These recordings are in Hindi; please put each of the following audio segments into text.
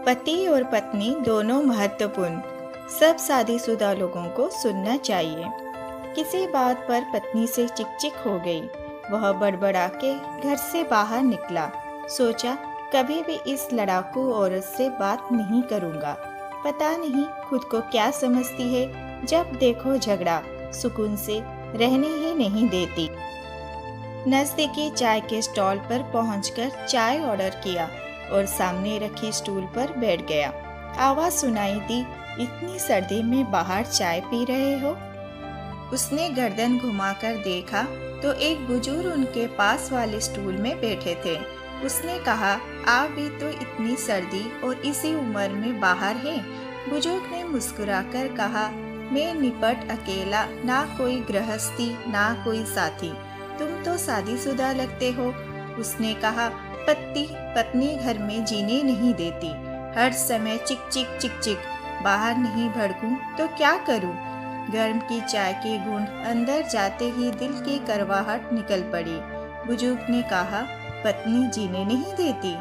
पति और पत्नी दोनों महत्वपूर्ण। सब शादीशुदा लोगों को सुनना चाहिए। किसी बात पर पत्नी से चिकचिक हो गई। वह बड़बड़ा के घर से बाहर निकला। सोचा कभी भी इस लड़ाकू औरत से बात नहीं करूंगा। पता नहीं खुद को क्या समझती है, जब देखो झगड़ा, सुकून से रहने ही नहीं देती। नजदीकी चाय के स्टॉल पर पहुंचकर चाय ऑर्डर किया और सामने रखी स्टूल पर बैठ गया। आवाज सुनाई दी, इतनी सर्दी में बाहर चाय पी रहे हो? उसने गर्दन घुमाकर देखा तो एक बुजुर्ग उनके पास वाले स्टूल में बैठे थे। उसने कहा, आप भी तो इतनी सर्दी और इसी उम्र में बाहर हैं। बुजुर्ग ने मुस्कुराकर कहा, मैं निपट अकेला, ना कोई गृहस्थी ना कोई साथी। तुम तो शादीशुदा लगते हो। उसने कहा, पत्नी घर में जीने नहीं देती, हर समय चिक चिक चिक चिक। बाहर नहीं भड़कूं तो क्या करूं? गर्म की चाय की बूंद अंदर जाते ही दिल की करवाहट निकल पड़ी। बुजुर्ग ने कहा, पत्नी जीने नहीं देती?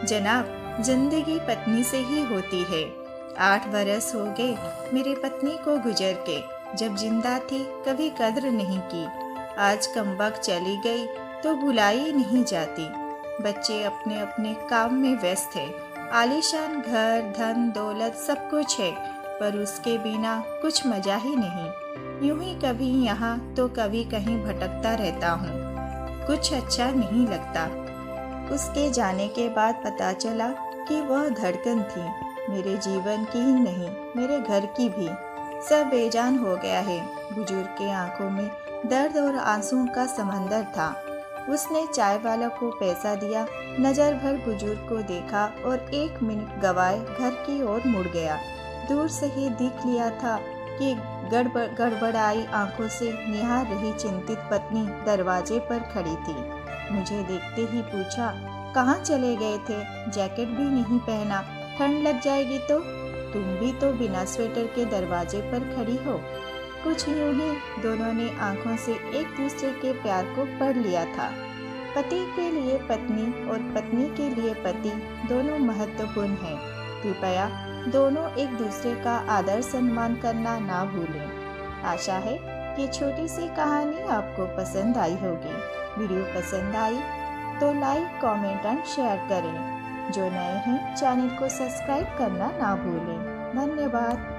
जनाब, जिंदगी पत्नी से ही होती है। 8 बरस हो गए मेरी पत्नी को गुजर के। जब जिंदा थी कभी कद्र नहीं की, आज कमबख्त चली गई तो भुलाई नहीं जाती। बच्चे अपने अपने काम में व्यस्त है। आलीशान घर, धन दौलत सब कुछ है, पर उसके बिना कुछ मजा ही नहीं। यूं ही कभी यहाँ तो कभी कहीं भटकता रहता हूँ। कुछ अच्छा नहीं लगता। उसके जाने के बाद पता चला कि वह धड़कन थी, मेरे जीवन की ही नहीं, मेरे घर की भी। सब बेजान हो गया है। बुजुर्ग के आंखों में दर्द और आंसुओं का समंदर था। उसने चाय वाला को पैसा दिया, नजर भर बुजुर्ग को देखा और 1 मिनट गवाए घर की ओर मुड़ गया। दूर से ही दिख लिया था कि गड़बड़ाई आंखों से निहार रही चिंतित पत्नी दरवाजे पर खड़ी थी। मुझे देखते ही पूछा, कहाँ चले गए थे? जैकेट भी नहीं पहना, ठंड लग जाएगी तो? तुम भी तो बिना स्वेटर के दरवाजे पर खड़ी हो। कुछ यूं ही दोनों ने आंखों से एक दूसरे के प्यार को पढ़ लिया था। पति के लिए पत्नी और पत्नी के लिए पति दोनों महत्वपूर्ण हैं। कृपया दोनों एक दूसरे का आदर सम्मान करना ना भूलें। आशा है कि छोटी सी कहानी आपको पसंद आई होगी। वीडियो पसंद आई तो लाइक, कमेंट एंड शेयर करें। जो नए हैं चैनल को सब्सक्राइब करना ना भूलें। धन्यवाद।